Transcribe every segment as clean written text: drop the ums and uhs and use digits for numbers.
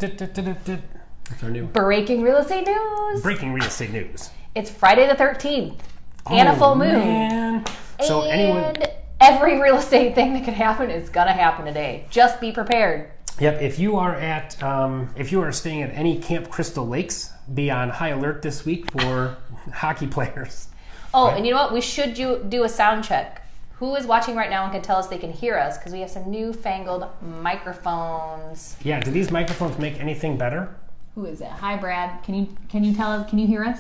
What's our new? Breaking real estate news. Breaking real estate news. It's Friday the 13th and a full moon. Man. So and every real estate thing that could happen is going to happen today. Just be prepared. Yep. If you are staying at any Camp Crystal Lakes, be on high alert this week for hockey players. Oh, right? And you know what? We should do a sound check. Who is watching right now and can tell us they can hear us? Because we have some newfangled microphones. Yeah. Do these microphones make anything better? Who is that? Hi, Brad. Can you tell us? Can you hear us?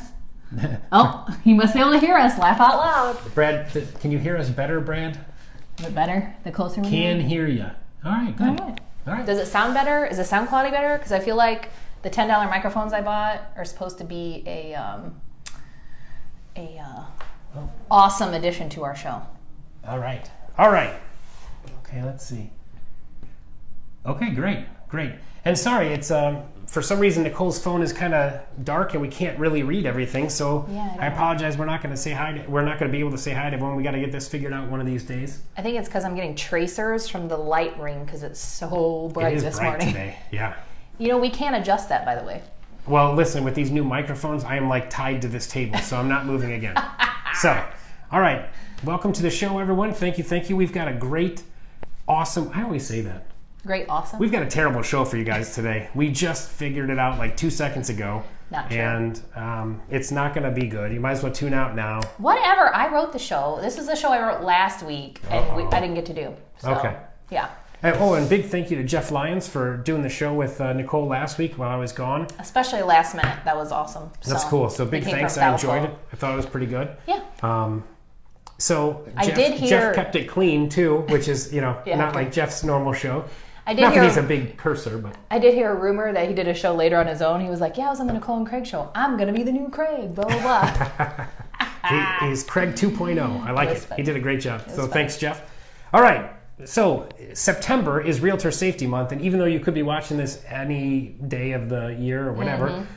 Oh, you must be able to hear us. Laugh out loud. Brad, can you hear us better, Brad? A bit better? The closer we can hear you. All right, good. All right. Does it sound better? Is the sound quality better? Because I feel like the $10 microphones I bought are supposed to be a awesome addition to our show. All right. Okay, let's see. Okay, great. And sorry, it's for some reason Nicole's phone is kind of dark and we can't really read everything. So yeah, I apologize. We're not going to say hi. We're not going to be able to say hi to everyone. We got to get this figured out one of these days. I think it's because I'm getting tracers from the light ring because it's so bright this morning. Today. Yeah. You know, we can't adjust that, by the way. Well, listen, with these new microphones, I am like tied to this table, so I'm not moving again. So, all right. Welcome to the show, everyone. Thank you. We've got a great, awesome, I always say that. Great, awesome. We've got a terrible show for you guys today. We just figured it out like 2 seconds ago. Not true. And it's not going to be good. You might as well tune out now. Whatever. I wrote the show. This is the show I wrote last week, and I didn't get to do. So, okay. Yeah. And big thank you to Jeff Lyons for doing the show with Nicole last week while I was gone. Especially last minute. That was awesome. That's cool. So big thanks. I enjoyed it. I thought it was pretty good. Yeah. So Jeff kept it clean too, which is, not like Jeff's normal show. Not that he's a big cursor, but... I did hear a rumor that he did a show later on his own. He was like, I was on the Nicole and Craig show. I'm going to be the new Craig, blah, blah, blah. He's Craig 2.0. I like it. He did a great job. So thanks, Jeff. All right. So September is Realtor Safety Month, and even though you could be watching this any day of the year or whatever,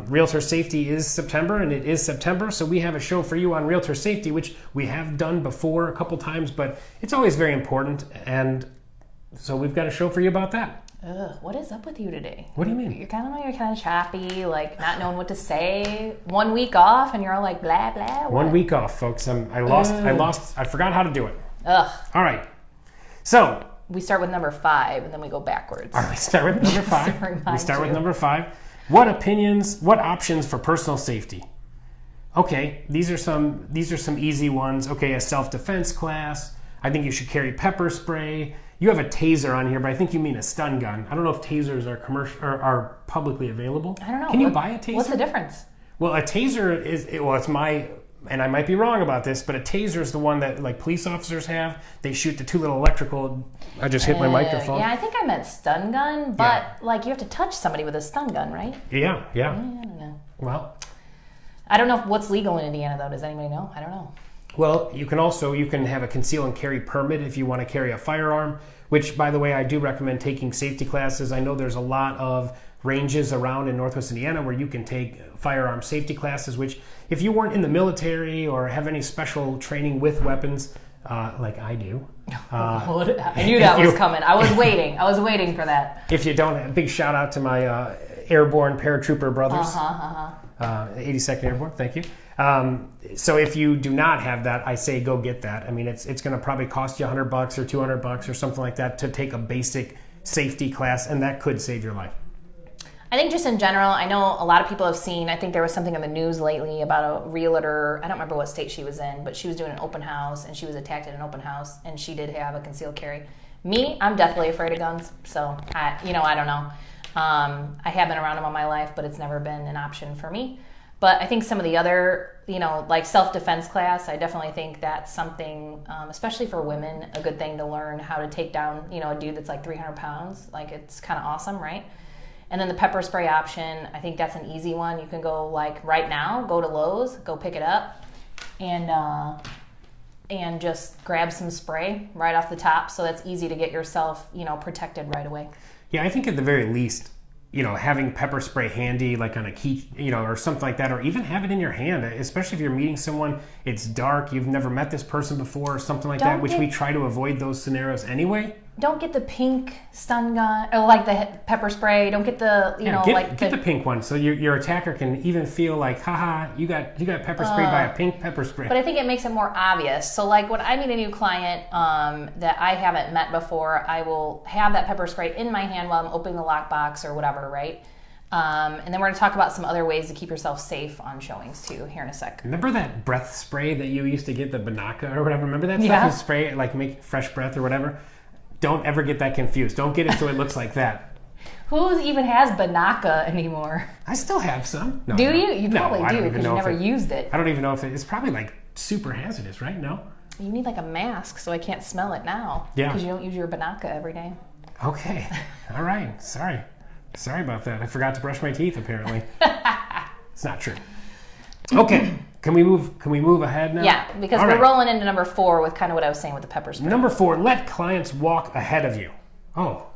Realtor Safety is September, and it is September, so we have a show for you on Realtor Safety, which we have done before a couple times, but it's always very important, and so we've got a show for you about that. What is up with you today? What do you mean? You're kind of choppy, like not knowing what to say. 1 week off, and you're all like blah blah. What? 1 week off, folks. I forgot how to do it. Ugh. All right. So we start with number 5, and then we go backwards. All right, we start with number 5. We start with number 5. What options for personal safety? Okay, these are some easy ones. Okay, a self-defense class. I think you should carry pepper spray. You have a taser on here, but I think you mean a stun gun. I don't know if tasers are commercial or are publicly available. I don't know. Can you buy a taser? What's the difference? Well, a taser it's my, and I might be wrong about this, but a taser is the one that like police officers have. They shoot the 2 little electrical. I just hit my microphone. Yeah, I think I meant stun gun, but like you have to touch somebody with a stun gun, right? Yeah. I don't know. Well, I don't know what's legal in Indiana though. Does anybody know? I don't know. Well, you can have a conceal and carry permit if you want to carry a firearm, which, by the way, I do recommend taking safety classes. I know there's a lot of ranges around in Northwest Indiana where you can take firearm safety classes, which if you weren't in the military or have any special training with weapons, like I do. I knew that was coming. I was waiting for that. If you don't, a big shout out to my airborne paratrooper brothers. 82nd Airborne, thank you. So if you do not have that, I say go get that. I mean, it's going to probably cost you $100 or $200 or something like that to take a basic safety class, and that could save your life. I think just in general, I know a lot of people have seen, I think there was something in the news lately about a realtor, I don't remember what state she was in, but she was doing an open house and she was attacked at an open house and she did have a concealed carry. Me, I'm definitely afraid of guns, so I don't know. I have been around them all my life, but it's never been an option for me. But I think some of the other, like self-defense class, I definitely think that's something, especially for women, a good thing to learn how to take down, a dude that's like 300 pounds. Like, it's kind of awesome, right? And then the pepper spray option, I think that's an easy one. You can go, like, right now, go to Lowe's, go pick it up, and just grab some spray right off the top. So that's easy to get yourself, protected right away. Yeah, I think at the very least, having pepper spray handy, like on a key, or something like that, or even have it in your hand, especially if you're meeting someone, it's dark, you've never met this person before or something like that, which we try to avoid those scenarios anyway. don't get the pink stun gun or like the pepper spray. Don't get the get the pink one so your attacker can even feel like, haha, you got pepper sprayed by a pink pepper spray. But I think it makes it more obvious. So like when I meet a new client that I haven't met before, I will have that pepper spray in my hand while I'm opening the lockbox or whatever, right? And then we're going to talk about some other ways to keep yourself safe on showings too here in a sec. Remember that breath spray that you used to get, the Banaka or whatever? Remember that stuff? You spray it, like make fresh breath or whatever? Don't ever get that confused. Don't get it so it looks like that. Who even has Banaka anymore? I still have some. No, do you? You probably do because you never used it. I don't even know if it's probably like super hazardous, right? No? You need like a mask so I can't smell it now. Yeah. Because you don't use your Banaka every day. Okay. All right. Sorry about that. I forgot to brush my teeth apparently. It's not true. Okay. Can we move ahead now? Yeah, because we're rolling into number 4 with kind of what I was saying with the pepper spray. Number 4, let clients walk ahead of you. Oh,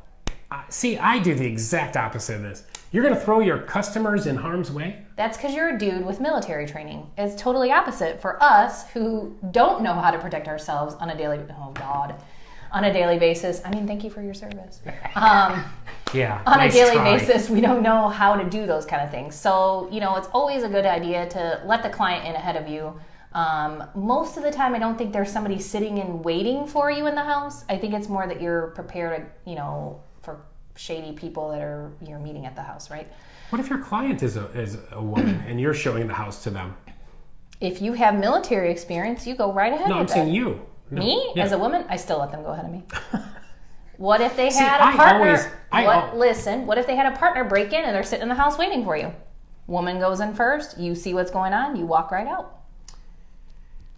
see, I do the exact opposite of this. You're going to throw your customers in harm's way? That's because you're a dude with military training. It's totally opposite for us who don't know how to protect ourselves on a daily basis. I mean, thank you for your service. Yeah. On a daily basis, we don't know how to do those kind of things. So, it's always a good idea to let the client in ahead of you. Most of the time, I don't think there's somebody sitting and waiting for you in the house. I think it's more that you're prepared, for shady people that you're meeting at the house, right? What if your client is a woman and you're showing the house to them? If you have military experience, you go right ahead. No, I'm saying you. No. Me? Yeah. As a woman, I still let them go ahead of me. What if they had a partner? What if they had a partner break in and they're sitting in the house waiting for you? Woman goes in first, you see what's going on, you walk right out.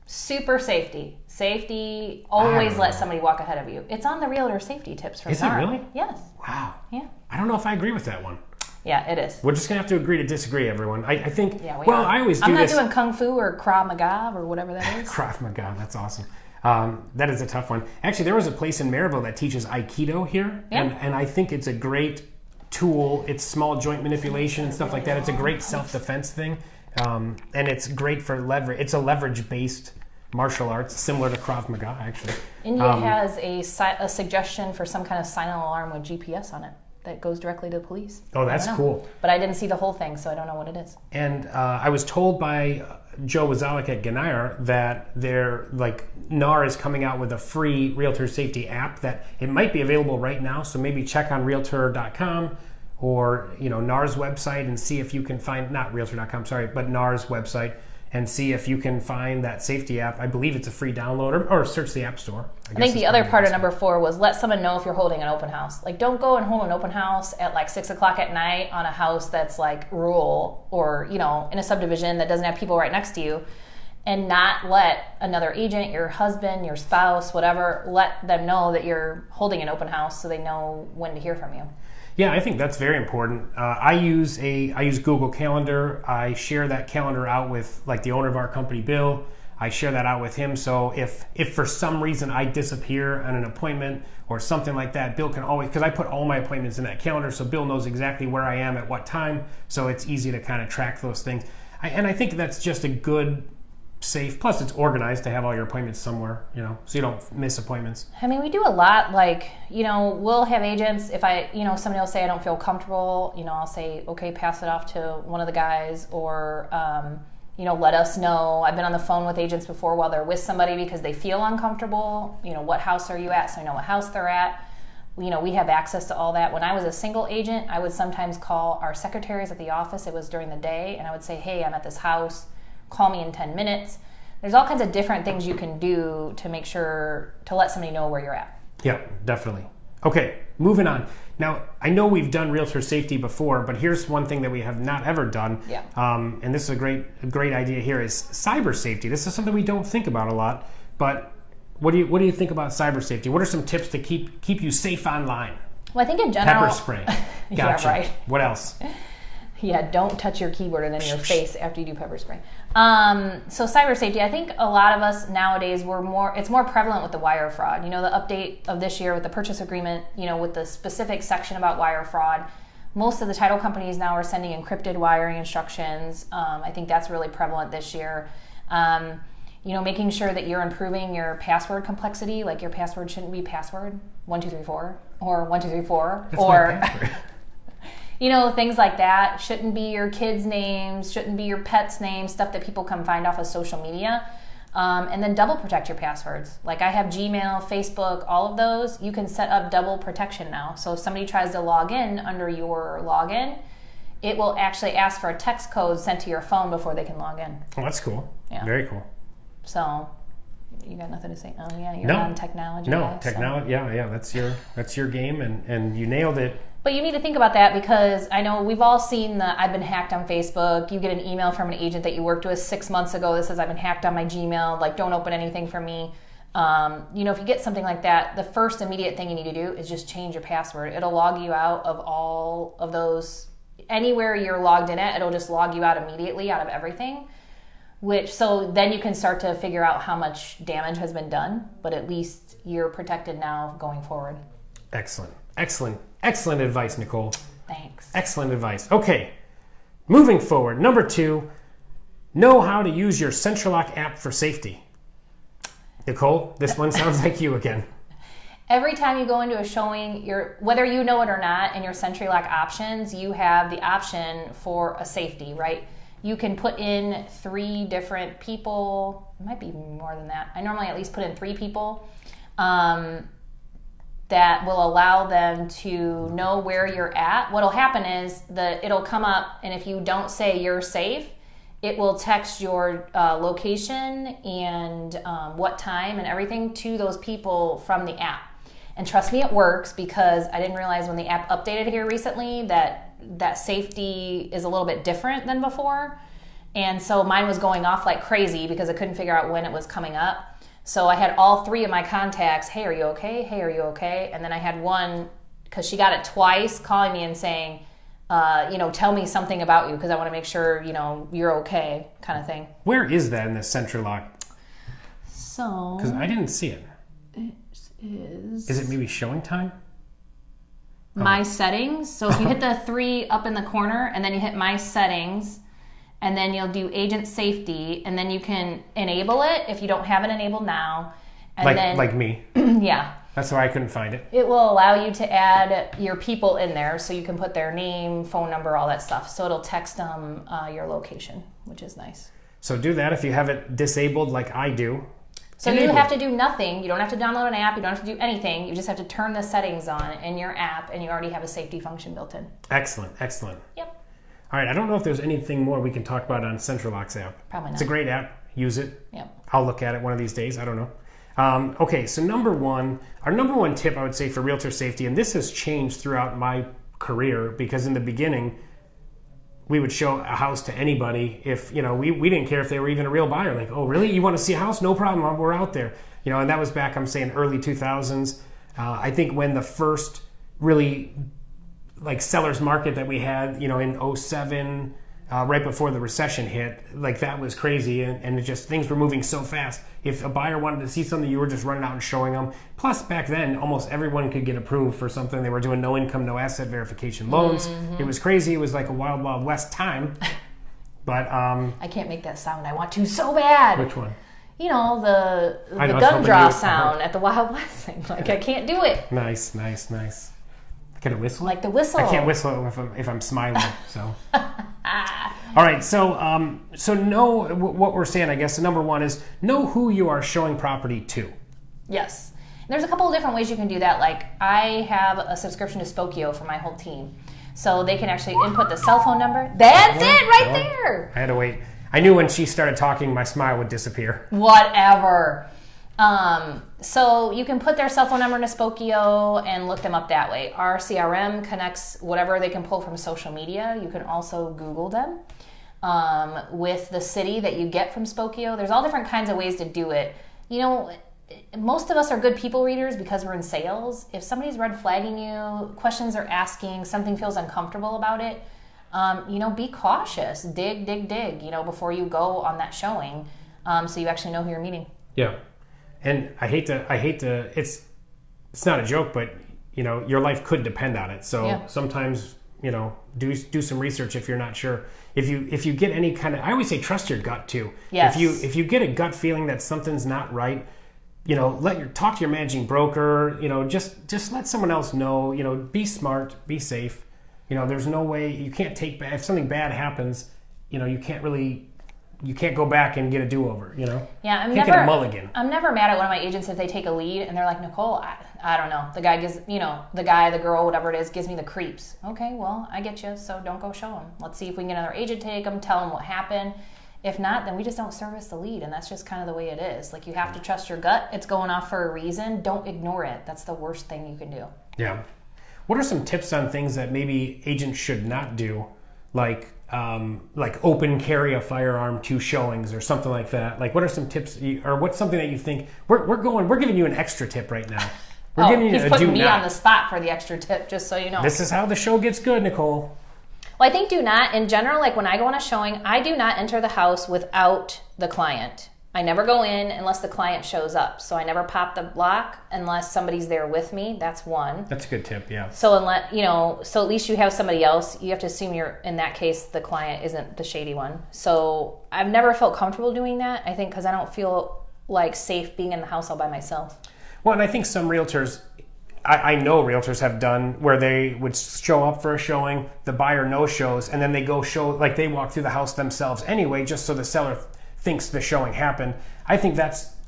Super safety. Safety, always let somebody walk ahead of you. It's on the Realtor safety tips from Nara. Is it really? Yes. Wow. Yeah. I don't know if I agree with that one. Yeah, it is. We're just going to have to agree to disagree, everyone. I think, yeah, I always do this. I'm not doing Kung Fu or Krav Maga or whatever that is. Krav Maga, that's awesome. That is a tough one. Actually, there was a place in Maryville that teaches Aikido here, and I think it's a great tool. It's small joint manipulation and stuff like that. It's a great self-defense thing, and it's great for leverage. It's a leverage-based martial arts, similar to Krav Maga, actually. India has a suggestion for some kind of silent alarm with GPS on it that goes directly to the police. Oh, that's cool. But I didn't see the whole thing, so I don't know what it is. And I was told by Joe Wazalek at Ganire that NAR is coming out with a free Realtor safety app that it might be available right now. So maybe check on Realtor.com or NAR's website and see if you can find, not Realtor.com, sorry, but NAR's website, and see if you can find that safety app. I believe it's a free download or search the App Store. I think the other part of number 4 was let someone know if you're holding an open house. Like, don't go and hold an open house at like 6 o'clock at night on a house that's like rural or, in a subdivision that doesn't have people right next to you, and not let another agent, your husband, your spouse, whatever, let them know that you're holding an open house so they know when to hear from you. Yeah, I think that's very important. I use Google Calendar. I share that calendar out with the owner of our company, Bill. I share that out with him. So if for some reason I disappear on an appointment or something like that, Bill can always, because I put all my appointments in that calendar, so Bill knows exactly where I am at what time. So it's easy to kind of track those things. And I think that's just a good, safe, plus it's organized to have all your appointments somewhere, so you don't miss appointments. I mean, we do a lot, we'll have agents, if somebody will say I don't feel comfortable, I'll say, okay, pass it off to one of the guys, or, let us know. I've been on the phone with agents before while they're with somebody because they feel uncomfortable, what house are you at, so I know what house they're at. We have access to all that. When I was a single agent, I would sometimes call our secretaries at the office, it was during the day, and I would say, hey, I'm at this house, call me in 10 minutes. There's all kinds of different things you can do to make sure to let somebody know where you're at. Yeah, definitely. Okay, moving on. Now, I know we've done Realtor safety before, but here's one thing that we have not ever done. Yeah. And this is a great idea here is cyber safety. This is something we don't think about a lot, but what do you think about cyber safety? What are some tips to keep you safe online? Well, I think in general, pepper spray. Gotcha. Yeah, right. What else? Yeah, don't touch your keyboard and then your face after you do pepper spray. So cyber safety, I think a lot of us nowadays, it's more prevalent with the wire fraud. The update of this year with the purchase agreement, with the specific section about wire fraud, most of the title companies now are sending encrypted wiring instructions. I think that's really prevalent this year. making sure that you're improving your password complexity. Like your password shouldn't be password 1234 or 1234 That's or my password. Things like that. Shouldn't be your kids' names, shouldn't be your pets' names, stuff that people can find off of social media. And then double protect your passwords. Like I have Gmail, Facebook, all of those. You can set up double protection now. So if somebody tries to log in under your login, it will actually ask for a text code sent to your phone before they can log in. Oh, that's cool. Yeah. Very cool. So you got nothing to say? Oh yeah, you're No. on technology. No, guy, technology. So. Yeah. That's your game, and you nailed it. But you need to think about that because I know we've all seen the I've been hacked on Facebook. You get an email from an agent that you worked with 6 months ago that says I've been hacked on my Gmail. Like, don't open anything for me. If you get something like that, the first immediate thing you need to do is just change your password. It'll log you out of all of those. Anywhere you're logged in at, it'll just log you out immediately out of everything. So then you can start to figure out how much damage has been done. But at least you're protected now going forward. Excellent advice, Nicole. Thanks. Excellent advice. Okay, moving forward. Number 2, know how to use your CentriLock app for safety. Nicole, this one sounds like you again. Every time you go into a showing, whether you know it or not, in your CentriLock options, you have the option for a safety, right? You can put in 3 different people. It might be more than that. I normally at least put in 3 people. That will allow them to know where you're at. What'll happen is it'll come up, and if you don't say you're safe, it will text your location and what time and everything to those people from the app. And trust me, it works because I didn't realize when the app updated here recently that safety is a little bit different than before. And so mine was going off like crazy because I couldn't figure out when it was coming up. So I had all 3 of my contacts, hey, are you okay? Hey, are you okay? And then I had one, because she got it twice, calling me and saying, tell me something about you because I want to make sure, you're okay, kind of thing. Where is that in the CentriLock? So... Because I didn't see it. It is... Is it maybe showing time? My settings. So if you hit the 3 up in the corner and then you hit my settings... And then you'll do agent safety, and then you can enable it if you don't have it enabled now. And like me. Yeah. That's why I couldn't find it. It will allow you to add your people in there, so you can put their name, phone number, all that stuff. So it'll text them your location, which is nice. So do that if you have it disabled like I do. So you have to do nothing. You don't have to download an app. You don't have to do anything. You just have to turn the settings on in your app, and you already have a safety function built in. Excellent. Yep. All right, I don't know if there's anything more we can talk about on CentriLock's app. Probably not. It's a great app. Use it. Yep. I'll look at it one of these days. I don't know. Okay, so our number one tip I would say for realtor safety, and this has changed throughout my career because in the beginning, we would show a house to anybody if, we didn't care if they were even a real buyer. Like, oh, really? You want to see a house? No problem. We're out there. And that was back, I'm saying, early 2000s. I think when the first really like seller's market that we had, in 07, right before the recession hit, like that was crazy. And it just, things were moving so fast. If a buyer wanted to see something, you were just running out and showing them. Plus back then, almost everyone could get approved for something. They were doing no income, no asset verification loans. Mm-hmm. It was crazy. It was like a wild, wild west time. But I can't make that sound. I want to so bad. Which one? The gun draw sound at the Wild West thing. Like I can't do it. Nice. Can I whistle? Like the whistle. I can't whistle if I'm smiling. So, all right. So know what we're saying. I guess the number one is know who you are showing property to. Yes. And there's a couple of different ways you can do that. Like I have a subscription to Spokio for my whole team, so they can actually input the cell phone number. That's it, right there. I had to wait. I knew when she started talking, my smile would disappear. Whatever. So you can put their cell phone number into Spokio and look them up that way. Our CRM connects whatever they can pull from social media. You can also Google them with the city that you get from Spokio. There's all different kinds of ways to do it. Most of us are good people readers because we're in sales. If somebody's red flagging you, questions they're asking, something feels uncomfortable about it, be cautious. Dig, before you go on that showing so you actually know who you're meeting. Yeah. And I hate to, it's not a joke, but your life could depend on it. So sometimes, do some research if you're not sure. If you get any kind of, I always say trust your gut too. Yes. If you get a gut feeling that something's not right, talk to your managing broker. Just let someone else know. Be smart, be safe. There's no way you can't take back if something bad happens. You can't go back and get a do-over. Yeah, can't get a mulligan. I'm never mad at one of my agents if they take a lead and they're like, Nicole, I don't know. The guy gives, the girl, whatever it is, gives me the creeps. Okay, well, I get you, so don't go show him. Let's see if we can get another agent to take him, tell him what happened. If not, then we just don't service the lead, and that's just kind of the way it is. Like, you have to trust your gut. It's going off for a reason. Don't ignore it. That's the worst thing you can do. Yeah. What are some tips on things that maybe agents should not do, like open carry a firearm to showings or something like that? Like, what are some tips, or what's something that you think we're giving you an extra tip right now? We're giving you he's putting me on the spot for the extra tip, just so you know. This is how the show gets good, Nicole. Well, I think do not, in general, like when I go on a showing, I do not enter the house without the client. I never go in unless the client shows up. So I never pop the lock unless somebody's there with me. That's one. That's a good tip, yeah. So so at least you have somebody else. You have to assume in that case, the client isn't the shady one. So I've never felt comfortable doing that, I think, because I don't feel like safe being in the house all by myself. Well, and I think some realtors, I know realtors have done where they would show up for a showing, the buyer no shows, and then they go they walk through the house themselves anyway, just so the seller thinks the showing happened. I think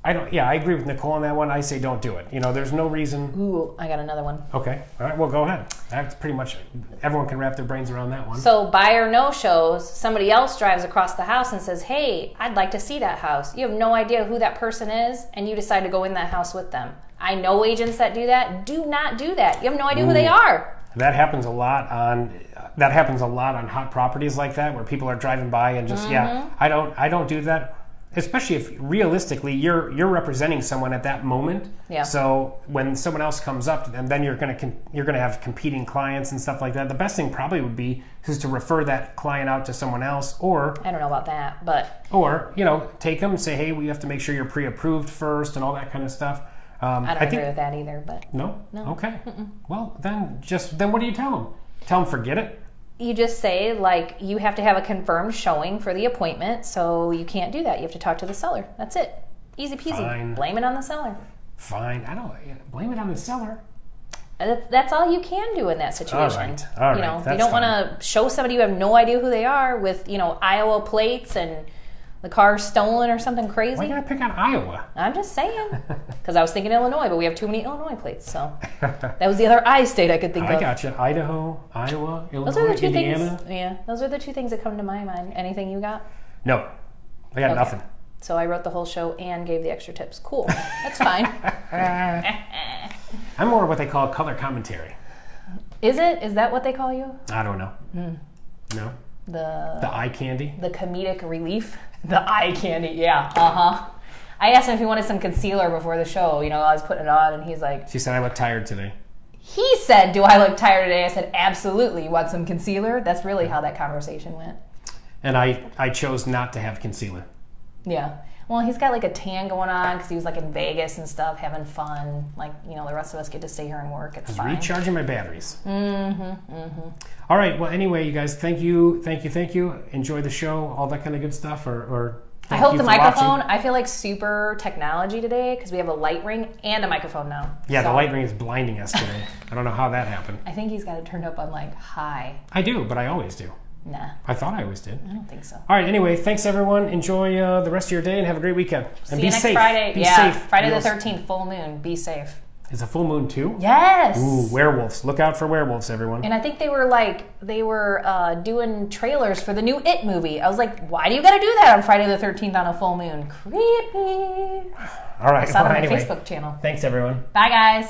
I agree with Nicole on that one. I say don't do it. There's no reason. Ooh, I got another one. Okay. All right, well, go ahead. That's pretty much, everyone can wrap their brains around that one. So buyer no shows, somebody else drives across the house and says, hey, I'd like to see that house. You have no idea who that person is, and you decide to go in that house with them. I know agents that do that. Do not do that. You have no idea who they are. That happens a lot on hot properties like that, where people are driving by and just I don't do that. Especially if realistically you're representing someone at that moment. Yeah. So when someone else comes up, and then you're gonna have competing clients and stuff like that. The best thing probably would be is to refer that client out to someone else, or I don't know about that, but take them and say, hey, we have to make sure you're pre-approved first and all that kind of stuff. I don't agree with that either. But no. Okay. Well, then what do you tell them? Tell them forget it. You just say, like, you have to have a confirmed showing for the appointment, so you can't do that. You have to talk to the seller. That's it. Easy peasy. Fine. Blame it on the seller. Fine. I don't blame it on the seller. That's all you can do in that situation. All right. You don't want to show somebody you have no idea who they are with, Iowa plates and the car's stolen or something crazy. Why you gotta pick on Iowa? I'm just saying. Because I was thinking Illinois, but we have too many Illinois plates, so that was the other I state I could think of. I gotcha. Idaho, Iowa, Illinois, those are the two Indiana. Things, yeah, those are the two things that come to my mind. Anything you got? No. I got nothing. So I wrote the whole show and gave the extra tips. Cool. That's fine. I'm more what they call color commentary. Is it? Is that what they call you? I don't know. No. The eye candy? The comedic relief? The eye candy, yeah. I asked him if he wanted some concealer before the show. I was putting it on, and he's like... She said, I look tired today. He said, do I look tired today? I said, absolutely. You want some concealer? That's really how that conversation went. And I chose not to have concealer. Yeah. Well, he's got like a tan going on because he was like in Vegas and stuff, having fun. Like, the rest of us get to stay here and work. It's fine. Recharging my batteries. All right. Well, anyway, you guys, thank you. Enjoy the show, all that kind of good stuff. Or I hope the microphone. I feel like super technology today because we have a light ring and a microphone now. Yeah, so. The light ring is blinding us today. I don't know how that happened. I think he's got it turned up on like high. I do, but I always do. Nah. I thought I always did. I don't think so. All right. Anyway, thanks everyone. Enjoy the rest of your day and have a great weekend. And See you next safe. Friday. Be safe. Friday the 13th, full moon. Be safe. Is a full moon too? Yes. Ooh, werewolves. Look out for werewolves, everyone. And I think they were doing trailers for the new It movie. I was like, why do you got to do that on Friday the 13th on a full moon? Creepy. All right. I saw it on my Facebook channel. Thanks, everyone. Bye, guys.